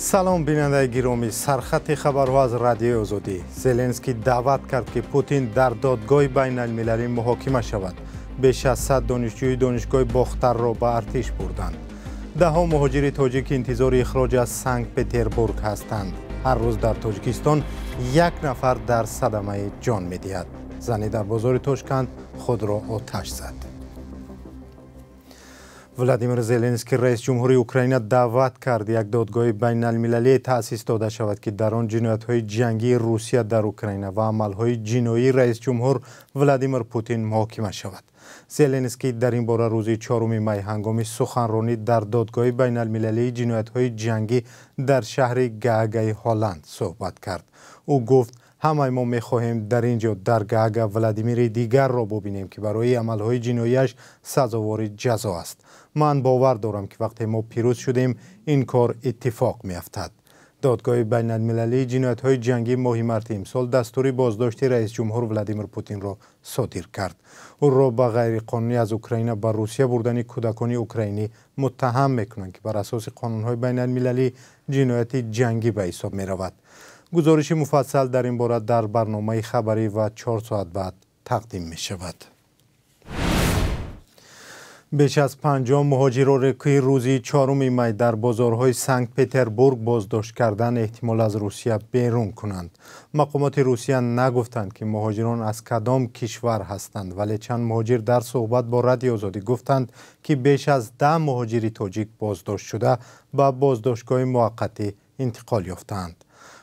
سلام بیننده گرامی، سرخط خبرها از رادیو آزادی. زلنسکی دعوت کرد که پوتین در دادگاه بین المللی محاکمه شود. بیش از 100 دانشجوی دانشگاه باختر را به ارتش بردند. دهها مهاجر تاجیک انتظار اخراج از سنت پترزبورگ هستند. هر روز در تاجیکستان یک نفر در صدمه جان می‌دهد. زنی در بازار تاشکند خود را آتش زد. ولادیمیر زلنسکی رئیس جمهوری اوکراین دعوت کرد یک دادگاه بین المللی تأسیس داده شود که در آن جنایت‌های جنگی روسیه در اوکراین و عمل‌های جنایی رئیس جمهور ولادیمیر پوتین محاکمه شود. زلنسکی در این باره روز 4 می هنگام سخنرانی در دادگاه بین المللی جنایت‌های جنگی در شهر گاگای هلند صحبت کرد. او گفت همه ما می‌خواهیم در اینجا در گاگا ولادیمیر دیگر را ببینیم که برای عمل‌های جنایی‌اش سزاوار جزا است. من باور دارم که وقتی ما پیروز شدیم این کار اتفاق می‌افتد. دادگاه بین المللی جنایت‌های جنگی ماه مارس امسال دستور بازداشت رئیس جمهور ولادیمیر پوتین را صادر کرد. او را به غیرقانونی از اوکراین به روسیه بردن کودکان اوکراینی متهم می‌کنند که بر اساس قانون‌های بین المللی جنایت جنگی به حساب می‌رود. گزارش مفصل در این باره در برنامه خبری و 4 ساعت بعد تقدیم می شود. بیش از 50 مهاجر را که روز 4 می در بازارهای سنت پترزبورگ بازداشت کردن احتمال از روسیه بیرون کنند. مقامات روسیه نگفتند که مهاجران از کدام کشور هستند، ولی چند مهاجر در صحبت با رادیو آزادی گفتند که بیش از 10 مهاجر تاجیک بازداشت شده به بازداشتگاه موقتی انتقال یافتند.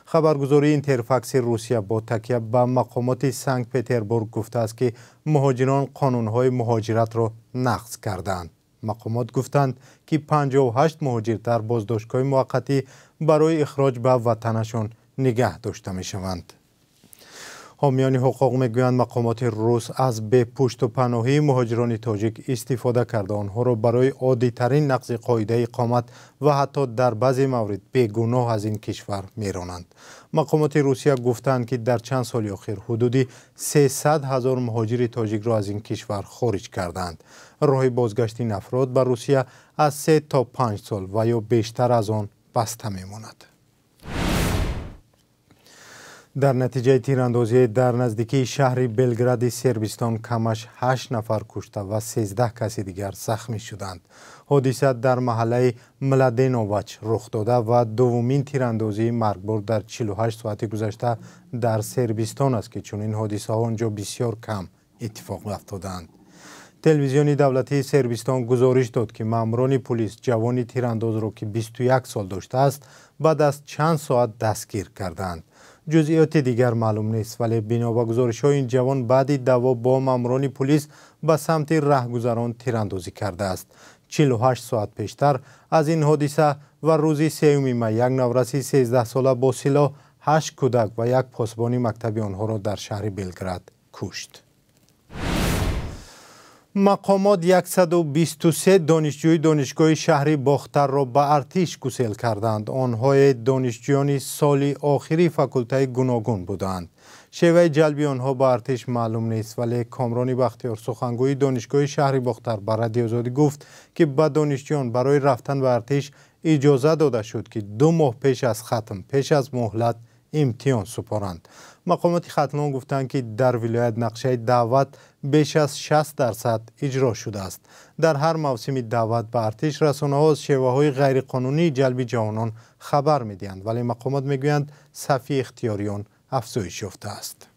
خبرگزاری اینترفاکس روسیه با تکیه به مقامات سنت پترزبورگ گفته است که مهاجران قانونهای مهاجرت را نقض کردند. مقامات گفتند که 58 مهاجر در بازداشتگاه موقتی برای اخراج به وطنشان نگه داشته می شوند. حامیان حقوق میگویند مقامات روس از به پشت و پناهی مهاجران تاجیک استفاده کرده آنها را برای عادی ترین نقض قاعده اقامت و حتی در بعضی موارد بیگناه از این کشور میرانند. مقامات روسیه گفتند که در چند سال اخیر حدودی 300,000 مهاجر تاجیک را از این کشور خارج کردند. راه بازگشت این افراد به روسیه از 3 تا 5 سال و یا بیشتر از آن بسته میماند. در نتیجه تیراندازی در نزدیکی شهر بلگراد سربستان کمش 8 نفر کشته و 13 کسی دیگر زخمی شدند. حادثه در محله ملادینووچ رخ داده و دومین تیراندازی مرگبار در 48 ساعت گذشته در سربستان است که چنین حادثه ها آنجا بسیار کم اتفاق افتادند. تلویزیون دولتی سربستان گزارش داد که ماموران پلیس جوان تیرانداز را که 21 سال داشته است بعد از چند ساعت دستگیر کردند. جزئیات دیگر معلوم نیست، ولی بنا به گزارش‌های این جوان بعد دعوا با ماموران پلیس به سمت رهگذران تیراندازی کرده است. 48 ساعت پیشتر از این حادثه و روز 3 می یک نورسی 13 ساله با سلاح 8 کودک و یک پاسبان مکتب آنها را در شهر بلگراد کشت. مقامات 123 دانشجوی دانشگاه شهر باختر را به ارتش گسیل کردند. آنها دانشجویان سال آخری فاکولته گوناگون بودند. شیوه جلب آنها به ارتش معلوم نیست، ولی کامران بختیار سخنگوی دانشگاه شهر باختر به رادیو آزادی گفت که به دانشجویان برای رفتن به ارتش اجازه داده شد که 2 ماه پیش از مهلت امتحان سپارند. مقامات ختلان گفتند که در ولایت نقشه دعوت بیش از 60% اجرا شده است. در هر موسم دعوت به ارتش رسانه‌ها از شیوه‌های غیرقانونی جلب جوانان خبر می‌دهند، ولی مقامات می‌گویند صفی اختیاریان افزایش یافته است.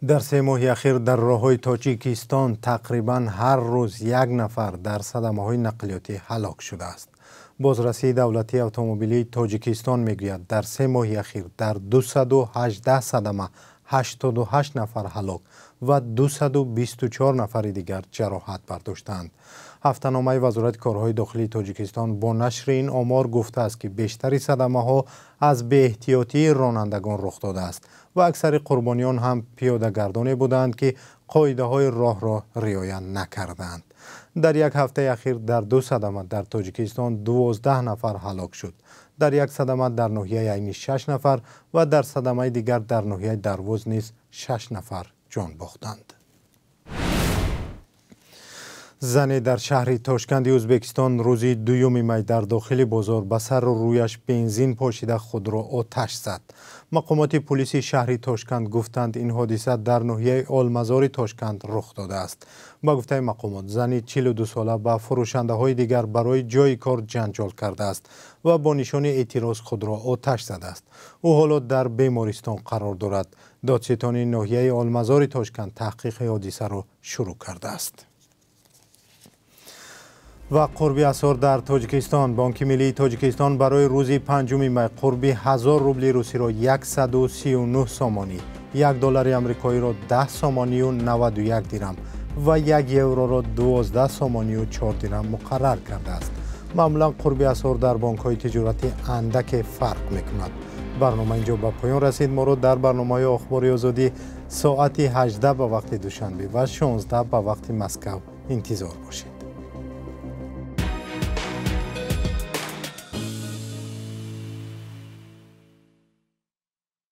در 3 ماه اخیر در راه‌های تاجیکستان تقریباً هر روز 1 نفر در صدمه‌های نقلیاتی هلاک شده است. بازرسی دولتی اتومبیلی تاجیکستان میگوید در 3 ماه اخیر در 218 صدمه 88 نفر هلاک و 224 نفر دیگر جراحت برداشتند. هفته‌نامه وزارت کارهای داخلی تاجیکستان با نشر این آمار گفته است که بیشتر صدمه‌ها از بی‌احتیاطی رانندگان رخ داده است و اکثر قربانیان هم پیاده‌گردانی بودند که قاعده‌های راه را رعایت نکردند. در یک هفته اخیر در 2 صدمه در تاجیکستان 12 نفر هلاک شد. در یک صدمه در ناحیه عینی 6 نفر و در صدمه دیگر در ناحیه دروز نیز 6 نفر جان باختند. زنی در شهر تاشکند ازبکستان روزی 2 می در داخل بازار به سر و رویش بنزین پاشیده خود را آتش زد. مقامات پلیس شهر تاشکند گفتند این حادثه در ناحیه آلمزار تاشکند رخ داده است. با گفته مقامات زنی 42 ساله با فروشنده های دیگر برای جای کار جنجال کرده است و با نشان اعتراض خود را آتش زده است. او حالا در بیمارستان قرار دارد. دادستان ناحیه آلمزار تاشکند تحقیق حادثه را شروع کرده است. و قربی اسعار در تاجیکستان. بانک ملی تاجیکستان برای روز 5 می قربی 1000 روبل روسی را 139 سامانی، $1 آمریکایی را 10 سامانی و 91 درم و 1 یورو را 12 سامانی و 4 درم مقرر کرده است. معمولا قربی اسعار در بانک های تجارتی اندک فرق می کند. برنامه اینجا به پایان رسید. ما را در برنامه اخباری آزادی ساعت 18 به وقت دوشنبه و 16 به وقت مسکو انتظار باشید.